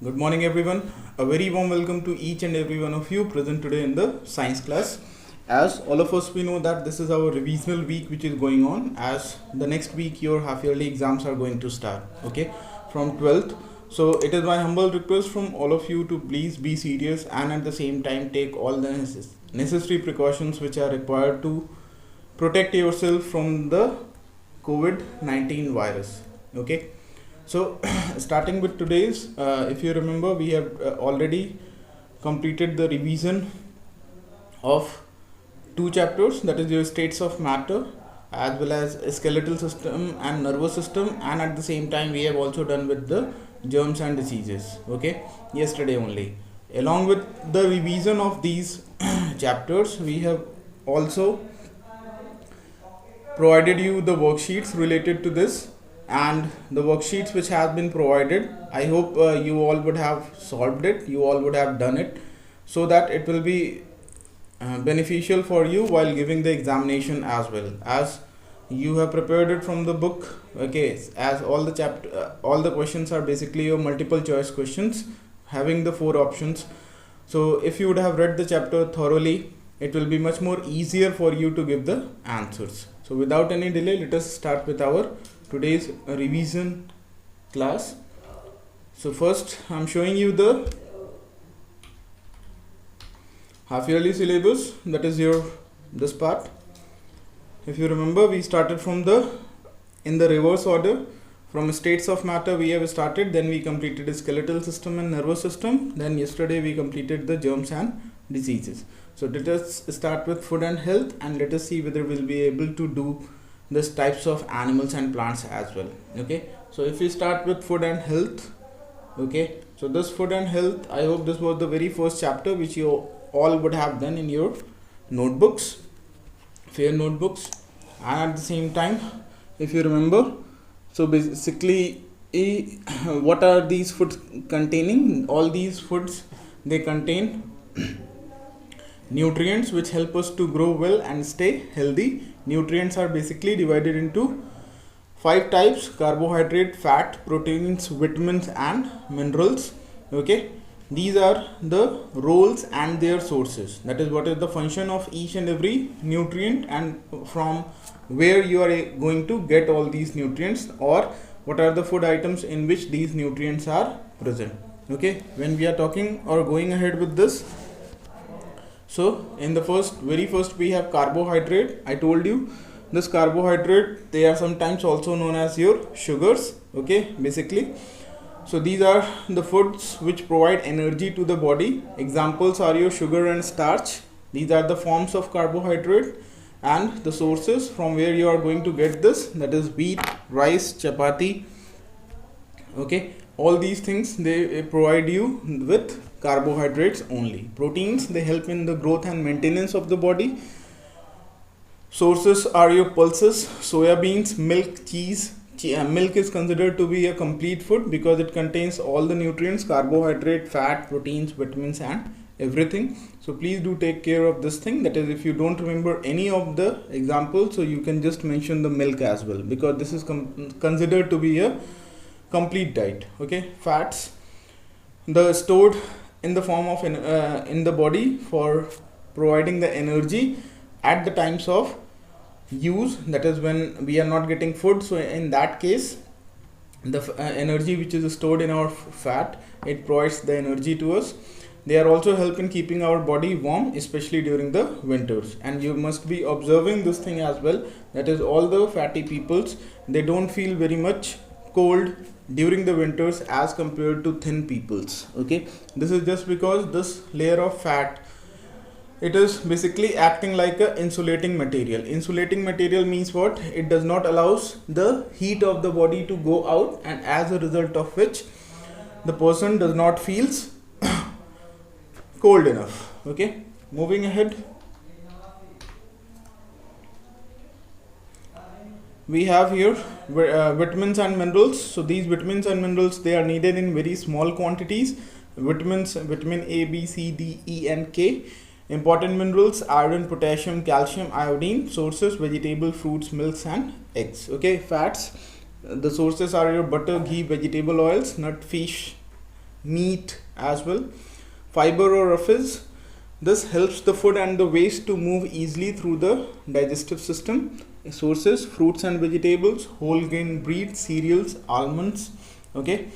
Good morning, everyone. A very warm welcome to each and every one of you present today in the science class. As all of us, we know that this is our revisional week which is going on, as the next week your half yearly exams are going to start, okay, from 12th. So it is my humble request from all of you to please be serious and at the same time take all the necessary precautions which are required to protect yourself from the COVID-19 virus, okay. So starting with today's, if you remember, we have already completed the revision of two chapters, that is your states of matter as well as skeletal system and nervous system, and at the same time we have also done with the germs and diseases, okay, yesterday only. Along with the revision of these chapters, we have also provided you the worksheets related to this, and the worksheets which have been provided, I hope you all would have solved it, you all would have done it, so that it will be beneficial for you while giving the examination as well, as you have prepared it from the book, okay, as all the all the questions are basically your multiple choice questions having the four options. So if you would have read the chapter thoroughly, it will be much more easier for you to give the answers. So without any delay, let us start with our today's revision class. So first I'm showing you the half yearly syllabus, that is your this part. If you remember, we started from in the reverse order. From states of matter we have started, then we completed the skeletal system and nervous system, then yesterday we completed the germs and diseases. So let us start with food and health, and let us see whether we'll be able to do this types of animals and plants as well, okay. So if we start with food and health, okay, so this food and health, I hope this was the very first chapter which you all would have done in your notebooks, fair notebooks. And at the same time, if you remember, so basically what are these foods containing? All these foods, they contain nutrients which help us to grow well and stay healthy. Nutrients are basically divided into 5 types: carbohydrate, fat, proteins, vitamins and minerals, okay. These are the roles and their sources, that is what is the function of each and every nutrient, and from where you are going to get all these nutrients, or what are the food items in which these nutrients are present, okay. When we are talking or going ahead with this, so in the very first we have carbohydrate. I told you this carbohydrate, they are sometimes also known as your sugars, okay, basically. So these are the foods which provide energy to the body. Examples are your sugar and starch. These are the forms of carbohydrate, and the sources from where you are going to get this, that is wheat, rice, chapati, okay. All these things, they provide you with carbohydrates only. Proteins, they help in the growth and maintenance of the body. Sources are your pulses, soya beans, milk, cheese. Milk is considered to be a complete food because it contains all the nutrients: carbohydrate, fat, proteins, vitamins and everything. So please do take care of this thing, that is if you don't remember any of the examples, so you can just mention the milk as well, because this is considered to be a complete diet, okay. Fats, the stored in the form of in the body for providing the energy at the times of use, that is when we are not getting food. So in that case, the energy which is stored in our fat, it provides the energy to us. They are also help in keeping our body warm, especially during the winters. And you must be observing this thing as well, that is all the fatty peoples, they don't feel very much cold during the winters as compared to thin peoples, okay. This is just because this layer of fat, it is basically acting like a insulating material. Insulating material means what? It does not allows the heat of the body to go out, and as a result of which the person does not feels cold enough, okay. Moving ahead, we have here vitamins and minerals. So these vitamins and minerals, they are needed in very small quantities. Vitamins, vitamin A, B, C, D, E and K. Important minerals: iron, potassium, calcium, iodine. Sources: vegetable, fruits, milks and eggs, okay. Fats, the sources are your butter, ghee, vegetable oils, nut, fish, meat as well. Fiber or roughage, this helps the food and the waste to move easily through the digestive system. Sources: fruits and vegetables, whole grain bread, cereals, almonds. Okay.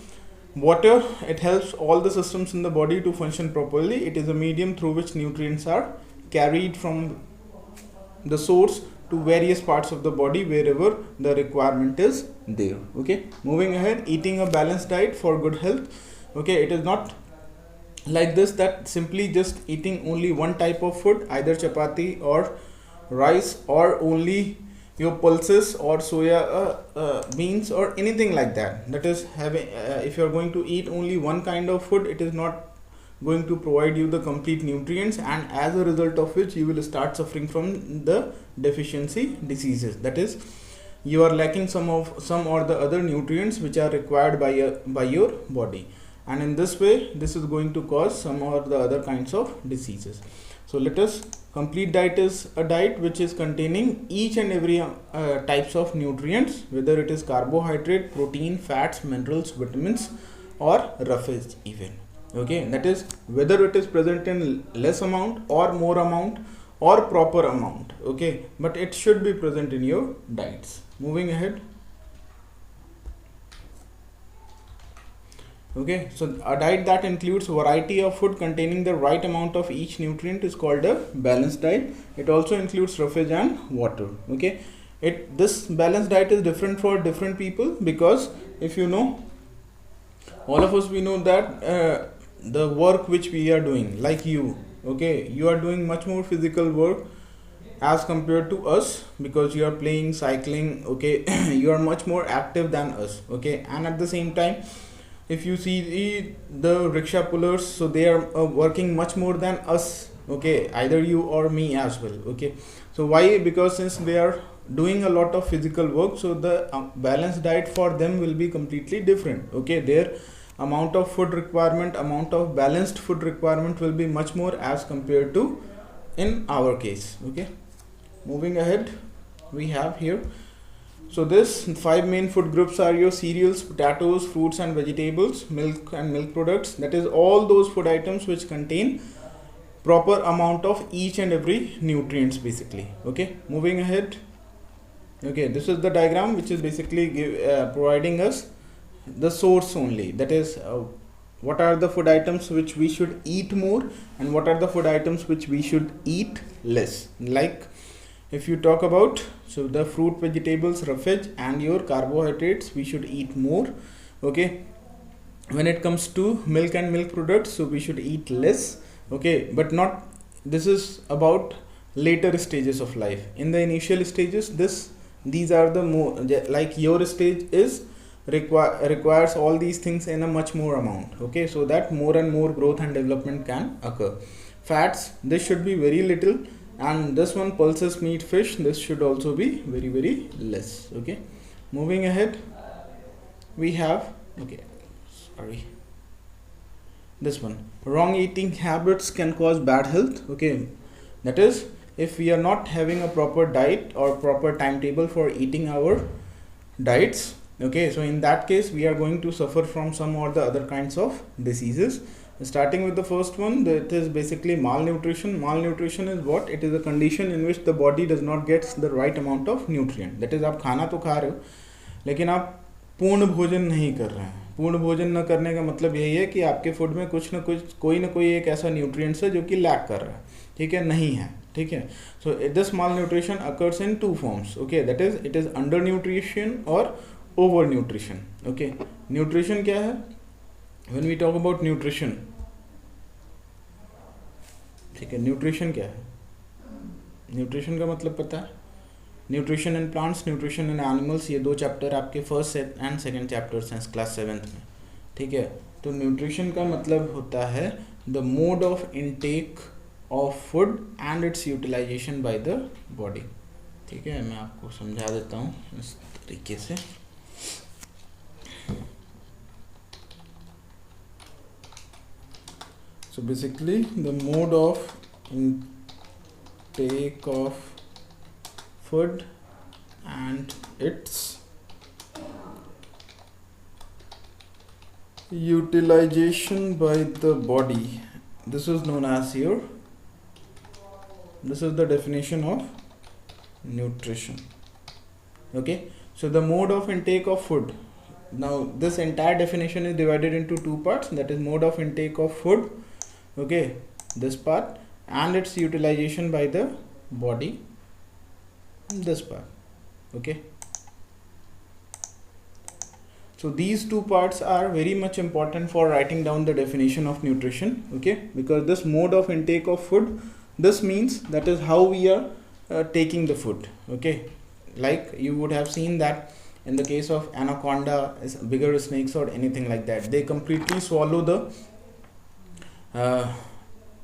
Water, it helps all the systems in the body to function properly. It is a medium through which nutrients are carried from the source to various parts of the body wherever the requirement is there. Okay. Moving ahead, eating a balanced diet for good health. Okay, it is not like this that simply just eating only one type of food, either chapati or rice, or only your pulses or soya beans or anything like that. That is having if you are going to eat only one kind of food, it is not going to provide you the complete nutrients, and as a result of which you will start suffering from the deficiency diseases. That is, you are lacking some or the other nutrients which are required by your body, and in this way this is going to cause some or the other kinds of diseases. So let us, complete diet is a diet which is containing each and every types of nutrients, whether it is carbohydrate, protein, fats, minerals, vitamins, or roughage even. Okay, that is whether it is present in less amount or more amount or proper amount. Okay, but it should be present in your diets. Moving ahead. Okay, so a diet that includes variety of food containing the right amount of each nutrient is called a balanced diet. It also includes roughage and water. Okay, this balanced diet is different for different people, because if you know, all of us, we know that the work which we are doing, like you, okay, you are doing much more physical work as compared to us, because you are playing, cycling. Okay, you are much more active than us. Okay, and at the same time, if you see the rickshaw pullers, so they are working much more than us. Okay, either you or me as well. Okay, so why? Because since they are doing a lot of physical work, so the balanced diet for them will be completely different. Okay, their amount of food requirement, amount of balanced food requirement will be much more as compared to in our case. Okay, moving ahead, we have here, so this 5 main food groups are your cereals, potatoes, fruits and vegetables, milk and milk products. That is all those food items which contain proper amount of each and every nutrients basically. Okay, moving ahead. Okay, this is the diagram which is basically providing us the source only. That is what are the food items which we should eat more, and what are the food items which we should eat less. Like if you talk about, so the fruit, vegetables, roughage and your carbohydrates, we should eat more. Okay, when it comes to milk and milk products, so we should eat less. Okay, but not, this is about later stages of life. In the initial stages, these are the more, like your stage is requires all these things in a much more amount. Okay, so that more and more growth and development can occur. Fats, this should be very little, and this one, pulses, meat, fish, this should also be very, very less. Okay, moving ahead, we have, okay, sorry, this one, wrong eating habits can cause bad health. Okay, that is, if we are not having a proper diet or proper timetable for eating our diets, okay, so in that case we are going to suffer from some or the other kinds of diseases. Starting with the first one, that is basically malnutrition. Malnutrition is what? It is a condition in which the body does not get the right amount of nutrient. That is, आप खाना तो खा रहे हो लेकिन आप पूर्ण भोजन नहीं कर रहे हैं. पूर्ण भोजन न करने का मतलब यही है कि आपके फूड में कुछ न कुछ, कोई ना कोई एक ऐसा न्यूट्रिएंट्स है जो कि लैक कर रहा है. ठीक है, नहीं है. ठीक है, so this malnutrition occurs in two forms. Okay, that is, it is undernutrition or overnutrition. Okay, nutrition क्या है? When we talk about nutrition, ठीक है, न्यूट्रिशन क्या है? न्यूट्रिशन का मतलब पता है? Nutrition in plants, nutrition in animals, ये 2 चैप्टर आपके फर्स्ट एंड सेकंड चैप्टर्स हैं क्लास 7th में. ठीक है, तो न्यूट्रिशन का मतलब होता है the mode of intake of food and its utilization by the body. ठीक है, मैं आपको समझा देता हूँ इस तरीके से. So basically the mode of intake of food and its utilization by the body. This is known as your, this is the definition of nutrition. Okay, so the mode of intake of food. Now this entire definition is divided into two parts, that is mode of intake of food, okay, this part, and its utilization by the body, this part. Okay, so these two parts are very much important for writing down the definition of nutrition. Okay, because this mode of intake of food, this means that is how we are taking the food. Okay, like you would have seen that in the case of anaconda, bigger snakes or anything like that, they completely swallow the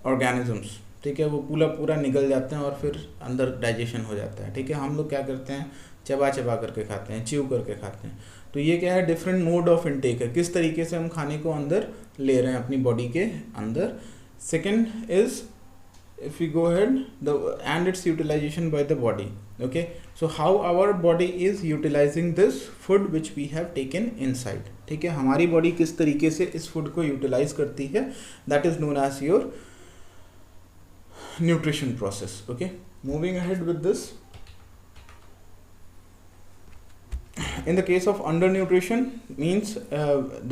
organisms. ठीक है, वो पूरा निगल जाते हैं और फिर अंदर डाइजेशन हो जाता है. ठीक है, हम लोग क्या करते हैं, चबा करके खाते हैं, च्यू करके खाते हैं. तो ये क्या है, डिफरेंट मोड ऑफ इनटेक है, किस तरीके से हम खाने को अंदर ले रहे हैं अपनी बॉडी के अंदर. Second is if we go ahead, and its utilization by the body. Okay, so how our body is utilizing this food which we have taken inside. ठीक है, हमारी बॉडी किस तरीके से इस फूड को यूटिलाइज करती है, that is known as your nutrition process. Okay, moving ahead with this, in the case of undernutrition means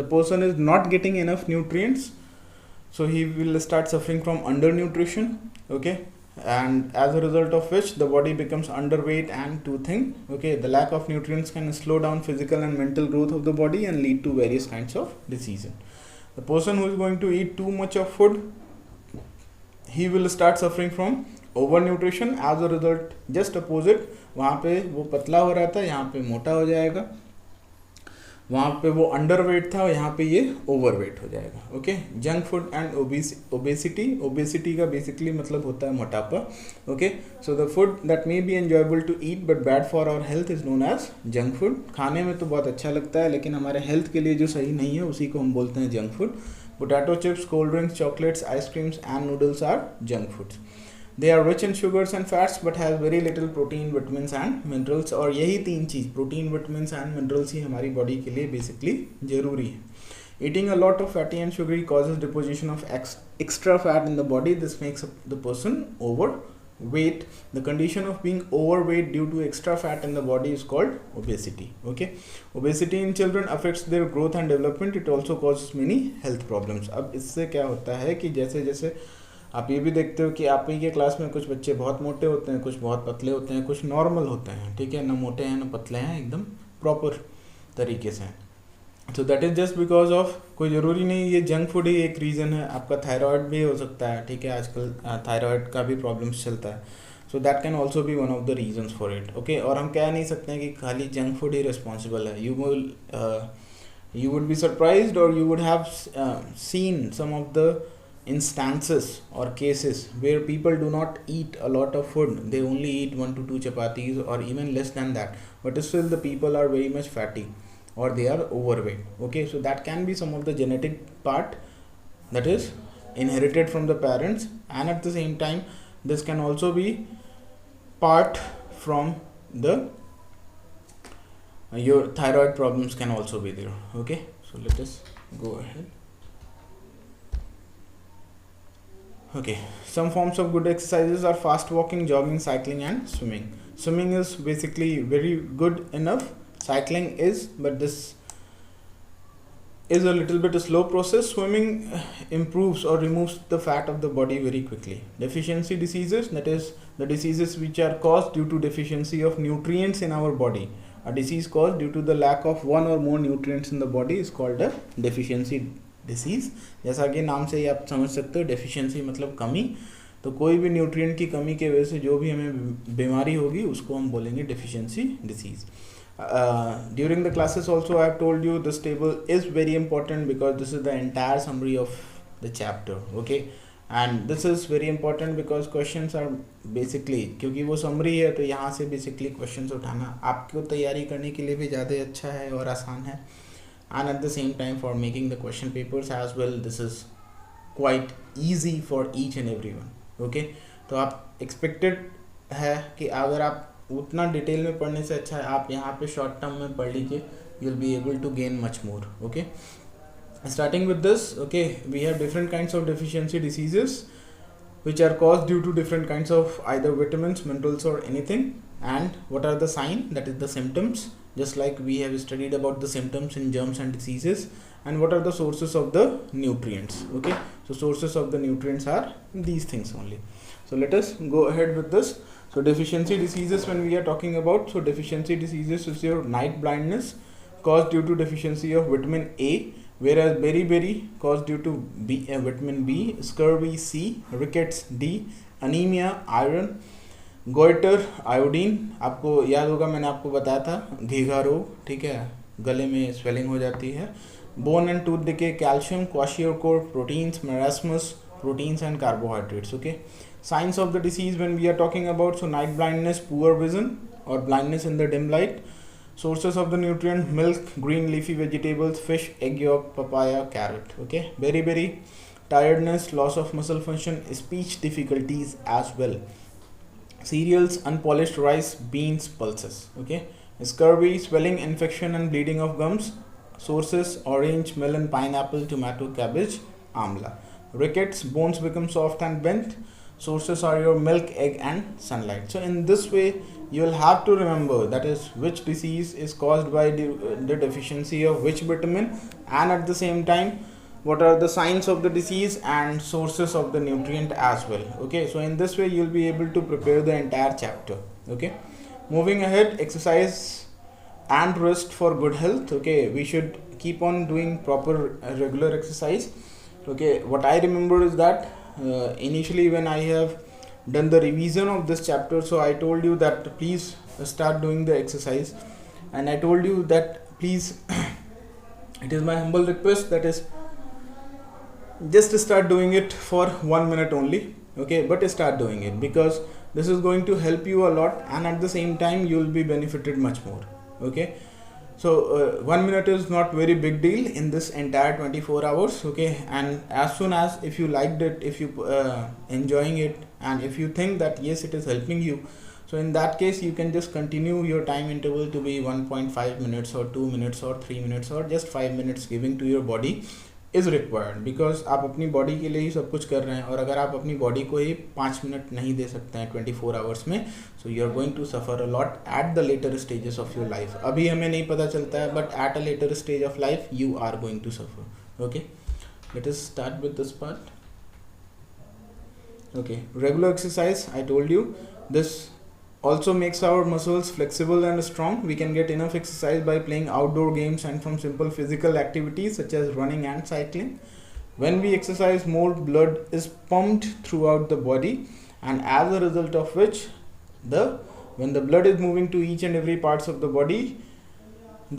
the person is not getting enough nutrients, so he will start suffering from undernutrition. Okay, and as a result of which the body becomes underweight and too thin. Okay, the lack of nutrients can slow down physical and mental growth of the body and lead to various kinds of diseases. The person who is going to eat too much of food, he will start suffering from overnutrition. As a result, just opposite, वहाँ पे वो पतला हो रहा था, यहाँ पे मोटा हो जाएगा, वहाँ पे वो अंडरवेट था, यहाँ पे ये ओवरवेट हो जाएगा. Okay, junk food and obesity का बेसिकली मतलब होता है मोटापा. Okay, so the food that may be enjoyable to eat but bad for our health is known as junk food. खाने में तो बहुत अच्छा लगता है लेकिन हमारे हेल्थ के लिए जो सही नहीं है उसी को हम बोलते हैं junk food. Potato chips, cold drinks, chocolates, ice creams and noodles are junk foods. They are rich in sugars and fats but has very little protein, vitamins and minerals. और यही तीन चीज़, प्रोटीन, विटामिन्स एंड मिनरल्स ही हमारी body के लिए basically ज़रूरी है. Eating a lot of fatty and sugary causes deposition of extra fat in the body. This makes the person overweight. The condition of being overweight due to extra fat in the body is called obesity. Okay, obesity in children affects their growth and development. It also causes many health problems. अब इससे क्या होता है कि जैसे जैसे आप ये भी देखते हो कि आप ही के क्लास में कुछ बच्चे बहुत मोटे होते हैं, कुछ बहुत पतले होते हैं, कुछ नॉर्मल होते हैं. ठीक है, ना मोटे हैं ना पतले हैं, एकदम प्रॉपर तरीके से. So that is just because of, कोई ज़रूरी नहीं ये जंक फूड ही एक रीज़न है, आपका थायराइड भी हो सकता है. ठीक है, आजकल थायराइड का भी प्रॉब्लम्स चलता है. So that can also be one of the reasons for it. Okay, और हम कह नहीं सकते हैं कि खाली जंक फूड ही रिस्पॉन्सिबल है. यू वुड बी सरप्राइज्ड और you would have seen some of the instances or cases where people do not eat a lot of food, they only eat 1 to 2 chapatis or even less than that, but still the people are very much fatty or they are overweight. Okay, so that can be some of the genetic part that is inherited from the parents, and at the same time this can also be part from the your thyroid problems can also be there. Okay, so let us go ahead. Okay, some forms of good exercises are fast walking, jogging, cycling and swimming. Swimming is basically very good enough. Cycling is, but this is a little bit a slow process. Swimming improves or removes the fat of the body very quickly. Deficiency diseases, that is the diseases which are caused due to deficiency of nutrients in our body. A disease caused due to the lack of one or more nutrients in the body is called a deficiency disease. जैसा कि नाम से ही आप समझ सकते हो, deficiency मतलब कमी. तो कोई भी न्यूट्रिएंट की कमी के वजह से जो भी हमें बीमारी होगी उसको हम बोलेंगे deficiency disease. During the classes also I have told you this table is very important because this is the entire summary of the chapter. Okay, and this is very important because questions are basically, क्योंकि वो summary है तो यहाँ से basically questions उठाना आपको तैयारी करने के लिए भी ज़्यादा अच्छा है और आसान है. And at the same time for making the question papers as well, this is quite easy for each and everyone. Okay, तो आप expected है कि अगर आप उतना डिटेल में पढ़ने से अच्छा है आप यहाँ पे शॉर्ट टर्म में पढ़ लीजिए, you'll be able to gain much more. Okay, Starting with this, okay, we have different kinds of deficiency diseases which are caused due to different kinds of either vitamins, minerals or anything. And what are the signs, that is the symptoms, just like we have studied about the symptoms in germs and diseases. And what are the sources of the nutrients? Okay, so sources of the nutrients are these things only. So let us go ahead with this. So deficiency diseases, when we are talking about, so deficiency diseases is your night blindness caused due to deficiency of vitamin A, whereas beriberi caused due to vitamin B, scurvy C, rickets D, anemia iron, goitre iodine, आपको याद होगा मैंने आपको बताया था घीघा रोग, ठीक है, गले में स्वेलिंग हो जाती है, bone and tooth decay, calcium, kwashiorkor, proteins, marasmus, proteins and carbohydrates. Okay, science of the disease when we are talking about, so night blindness, poor vision और blindness in the dim light. Sources of the nutrient: milk, green leafy vegetables, fish, egg yolk, papaya, carrot. Okay, beriberi, tiredness, loss of muscle function, speech difficulties as well. Cereals: unpolished rice, beans, pulses. Okay, scurvy, swelling, infection and bleeding of gums. Sources: orange, melon, pineapple, tomato, cabbage, amla. Rickets: bones become soft and bent. Sources are your milk, egg and sunlight. So in this way you will have to remember, that is, which disease is caused by the deficiency of which vitamin, and at the same time what are the signs of the disease and sources of the nutrient as well. Okay, so in this way you will be able to prepare the entire chapter. Okay, moving ahead, exercise and rest for good health. Okay, we should keep on doing proper regular exercise. Okay, what I remember is that initially when I have done the revision of this chapter, so I told you that please start doing the exercise, and I told you that please it is my humble request, that is just start doing it for 1 minute only. Okay, but start doing it, because this is going to help you a lot, and at the same time you will be benefited much more. Okay, so 1 minute is not very big deal in this entire 24 hours. Okay, and as soon as if you liked it, if you enjoying it, and if you think that yes, it is helping you, so in that case you can just continue your time interval to be 1.5 minutes or 2 minutes or 3 minutes or just 5 minutes giving to your body is required, because आप अपनी body के लिए ही सब कुछ कर रहे हैं, और अगर आप अपनी बॉडी को ही 5 मिनट नहीं दे सकते हैं 24 आवर्स में, so you are going to suffer a lot at the later stages of your life. अभी हमें नहीं पता चलता है, but at a later stage of life you are going to suffer. Okay, let us start with this part. Okay, regular exercise, I told you, this also makes our muscles flexible and strong. We can get enough exercise by playing outdoor games and from simple physical activities such as running and cycling. When we exercise, more blood is pumped throughout the body, and as a result of which when the blood is moving to each and every parts of the body,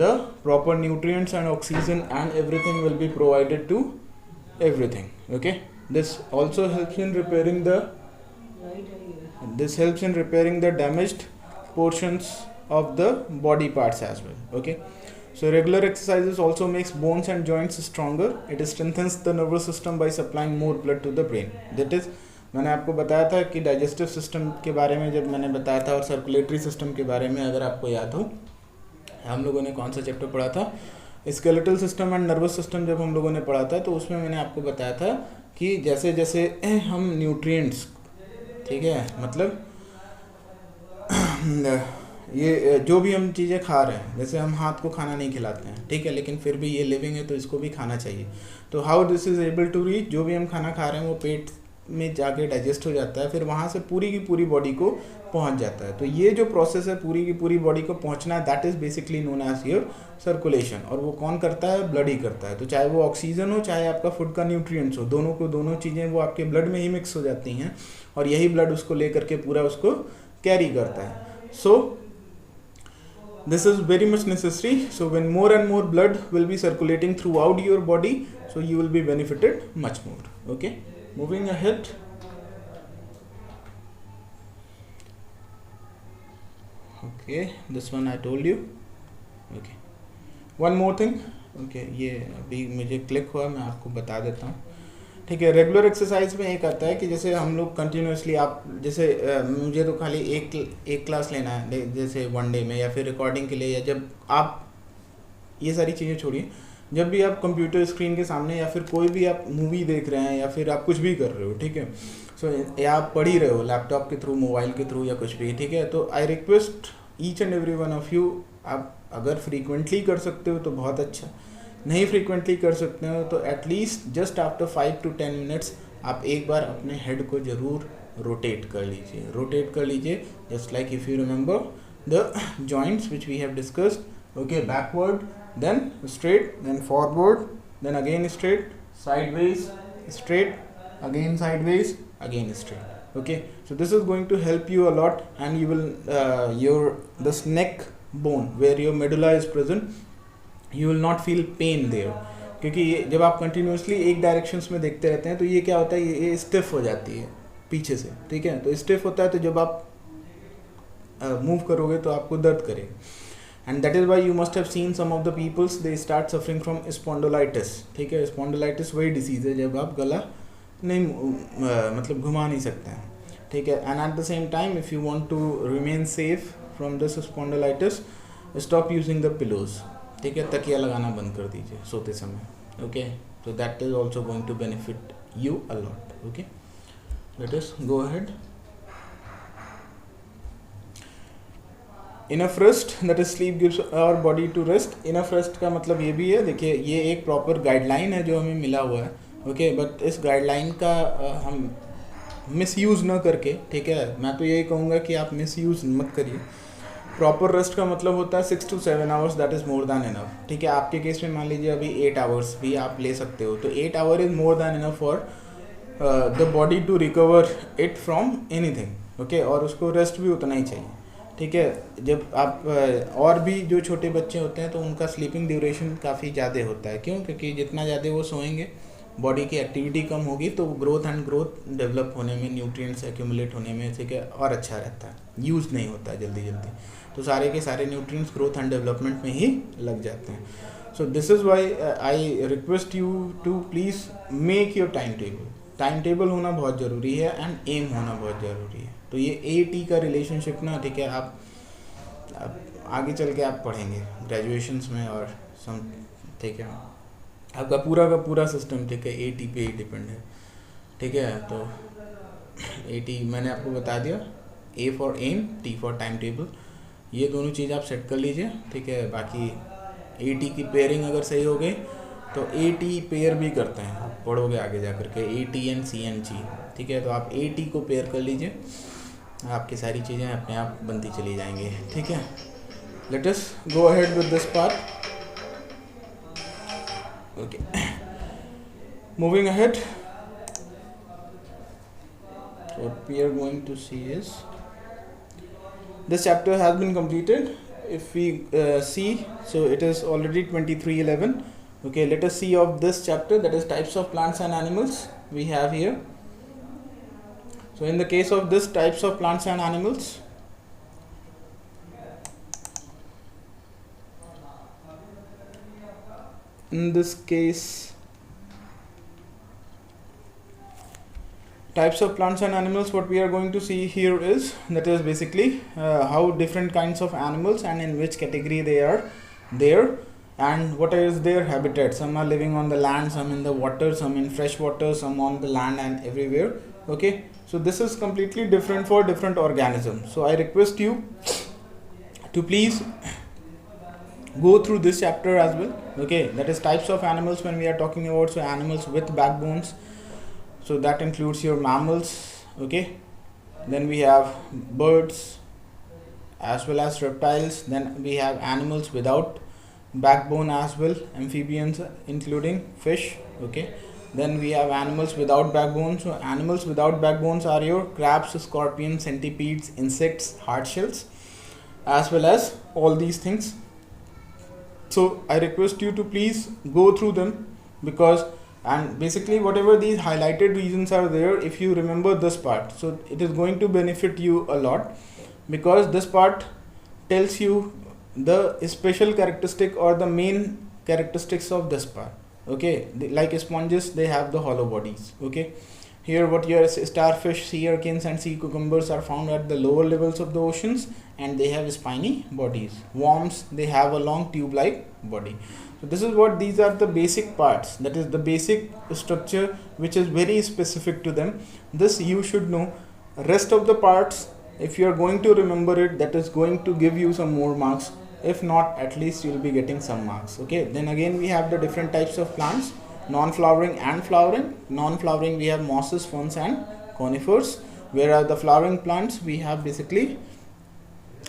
the proper nutrients and oxygen and everything will be provided to everything. Okay, this also helps in repairing the damaged portions of the body parts as well. Okay, so regular exercises also makes bones and joints stronger. It strengthens the nervous system by supplying more blood to the brain. That is, मैंने आपको बताया था कि digestive system के बारे में जब मैंने बताया था, और सर्कुलेटरी सिस्टम के बारे में अगर आपको याद हो, हम लोगों ने कौन सा चैप्टर पढ़ा था, skeletal system and nervous system जब हम लोगों ने पढ़ा था, तो उसमें मैंने आपको बताया था कि जैसे जैसे हम न्यूट्रिएंट्स, ठीक है, मतलब ये जो भी हम चीज़ें खा रहे हैं, जैसे हम हाथ को खाना नहीं खिलाते हैं, ठीक है, लेकिन फिर भी ये लिविंग है तो इसको भी खाना चाहिए. तो how this is able to reach, जो भी हम खाना खा रहे हैं वो पेट में जाके डाइजेस्ट हो जाता है, फिर वहाँ से पूरी की पूरी बॉडी को पहुँच जाता है. तो ये जो प्रोसेस है पूरी की पूरी बॉडी को पहुँचना है, that is basically known as your circulation. और वो कौन करता है, ब्लड ही करता है. तो चाहे वो ऑक्सीजन हो, चाहे आपका फूड का न्यूट्रिएंट्स हो, दोनों चीज़ें वो आपके ब्लड में ही मिक्स हो जाती हैं, और यही ब्लड उसको ले करके पूरा उसको कैरी करता है. सो this is very much necessary. So when more and more blood will be circulating throughout your body, so you will be benefited much more. Okay, moving ahead. Okay, this one I told you. Okay, one more thing. Okay, ये अभी मुझे click हुआ, मैं आपको बता देता हूँ. ठीक है, रेगुलर एक्सरसाइज में एक आता है कि जैसे हम लोग कंटिन्यूसली, आप जैसे मुझे तो खाली एक क्लास लेना है जैसे 1 डे में, या फिर रिकॉर्डिंग के लिए, या जब आप ये सारी चीज़ें छोड़िए, जब भी आप कंप्यूटर स्क्रीन के सामने या फिर कोई भी आप मूवी देख रहे हैं या फिर आप कुछ भी कर रहे हो, ठीक है, सो या आप पढ़ ही रहे हो लैपटॉप के थ्रू, मोबाइल के थ्रू या कुछ भी, ठीक है, तो I request each and every one of you, आप अगर फ्रीक्वेंटली कर सकते हो तो बहुत अच्छा, नहीं फ्रीक्वेंटली कर सकते हो तो at least just after 5 to 10 minutes आप एक बार अपने हेड को ज़रूर रोटेट कर लीजिए, just like if you remember the joints which we have discussed, okay, backward, then straight, then forward, then again straight, sideways, straight, again sideways, again straight. Okay, so this is going to help you a lot, and you will this neck bone where your medulla is present, you will not feel pain there, क्योंकि ये जब आप continuously एक directions में देखते रहते हैं तो ये क्या होता है, ये स्टिफ हो जाती है पीछे से, ठीक है, तो स्टिफ होता है तो जब आप मूव करोगे तो आपको दर्द करेगा, and that is why you must have seen some of the peoples they start suffering from spondylitis, ठीक है, स्पॉन्डिलाइटिस वही डिसीज़ है जब आप गला नहीं मतलब घुमा नहीं सकते हैं, ठीक है, and at the same time if you want to remain safe from this spondylitis, stop using the pillows, ठीक है, तकिया लगाना बंद कर दीजिए सोते समय, okay, so that is also going to benefit you a lot, okay, let us go ahead. Enough rest, that is sleep gives our body to rest. Enough rest का मतलब ये भी है, देखिए ये एक प्रॉपर गाइडलाइन है जो हमें मिला हुआ है, ओके, बट इस गाइडलाइन का हम मिसयूज़ ना करके, ठीक है, मैं तो यही कहूँगा कि आप मिसयूज़ मत करिए. प्रॉपर रेस्ट का मतलब होता है 6 to 7 hours, that is more than enough, ठीक है, आपके केस में मान लीजिए अभी 8 आवर्स भी आप ले सकते हो, तो 8 hour is more than enough for the body to recover it from anything, okay, और उसको रेस्ट भी उतना ही चाहिए, ठीक है. जब आप और भी जो छोटे बच्चे होते हैं तो उनका स्लीपिंग ड्यूरेशन काफ़ी ज़्यादा होता है, क्यों, क्योंकि जितना ज़्यादा वो सोएंगे बॉडी की एक्टिविटी कम होगी तो ग्रोथ डेवलप होने में, न्यूट्रिएंट्स एक्यूमुलेट होने में, ठीक है, और अच्छा रहता है, यूज़ नहीं होता है जल्दी, तो सारे के सारे न्यूट्रिएंट्स ग्रोथ एंड डेवलपमेंट में ही लग जाते हैं. So this is why I request you to please make your time table होना बहुत ज़रूरी है एंड एम होना बहुत ज़रूरी है. तो ये AT का रिलेशनशिप ना, ठीक है, आप आगे चल के आप पढ़ेंगे ग्रेजुएशंस में और सम, ठीक है, आपका का पूरा सिस्टम, ठीक है, AT पे ही डिपेंड है, ठीक है. तो AT मैंने आपको बता दिया, A for M, T for time table, ये दोनों चीज़ आप सेट कर लीजिए, ठीक है. बाकी AT की पेयरिंग अगर सही हो गई तो AT पेयर भी करते हैं, आप पढ़ोगे आगे जा करके AT and CNG, ठीक है, तो आप AT को पेयर कर लीजिए, आपकी सारी चीज़ें अपने आप बनती चली जाएंगी, ठीक है. Let us go ahead with this part, okay, moving ahead, what we are going to see is this chapter has been completed. If we see, so it is already 23:11. Okay, let us see of this chapter, that is types of plants and animals we have here. So in the case of this types of plants and animals, in this case types of plants and animals, what we are going to see here is, that is basically how different kinds of animals and in which category they are there and what is their habitat. Some are living on the land, some in the water, some in fresh water, some on the land and everywhere, okay. So this is completely different for different organisms. So I request you to please go through this chapter as well, okay, that is types of animals. When we are talking about, so animals with backbones, so that includes your mammals, okay, then we have birds as well as reptiles, then we have animals without backbone as well, amphibians including fish, okay, then we have animals without backbones. So animals without backbones are your crabs, scorpions, centipedes, insects, hard shells, as well as all these things. So I request you to please go through them, because and basically whatever these highlighted regions are there, if you remember this part, so it is going to benefit you a lot, because this part tells you the special characteristic or the main characteristics of this part, okay. Like sponges, they have the hollow bodies, okay. Here what your starfish, sea urchins and sea cucumbers are found at the lower levels of the oceans, and they have spiny bodies. Worms, they have a long tube like body. So this is what, these are the basic parts, that is the basic structure which is very specific to them. This you should know. Rest of the parts, if you are going to remember it, that is going to give you some more marks. If not, at least you will be getting some marks. Okay, then again we have the different types of plants, non-flowering and flowering. Non-flowering we have mosses, ferns and conifers, whereas the flowering plants we have basically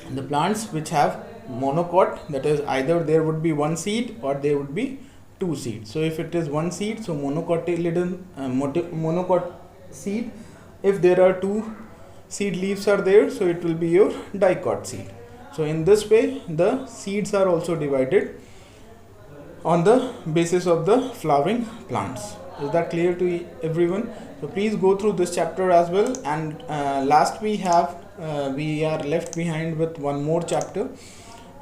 the plants which have monocot, that is either there would be one seed or there would be two seeds. So if it is one seed, so monocotyledon, monocot seed. If there are two seed leaves are there, so it will be your dicot seed. So in this way the seeds are also divided on the basis of the flowering plants. Is that clear to everyone? So please go through this chapter as well. And last we are left behind with one more chapter,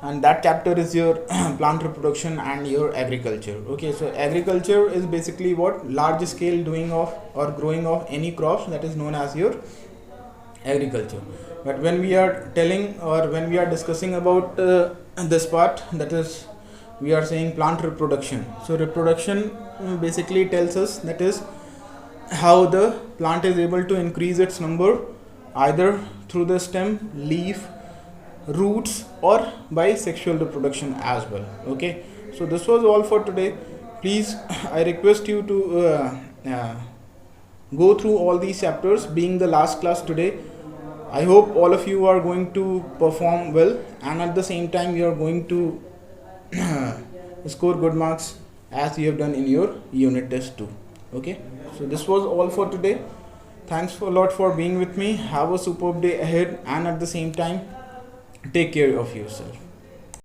and that chapter is your plant reproduction and your agriculture. Okay, so agriculture is basically what, large scale doing of or growing of any crops, that is known as your agriculture. But when we are telling or when we are discussing about this part, that is we are saying plant reproduction. So reproduction basically tells us, that is how the plant is able to increase its number either through the stem, leaf, roots, or by sexual reproduction as well. Okay, so this was all for today. Please, I request you to go through all these chapters, being the last class today. I hope all of you are going to perform well, and at the same time you are going to score good marks as you have done in your unit test too. Okay, so this was all for today. Thanks a lot for being with me. Have a superb day ahead, and at the same time take care of yourself.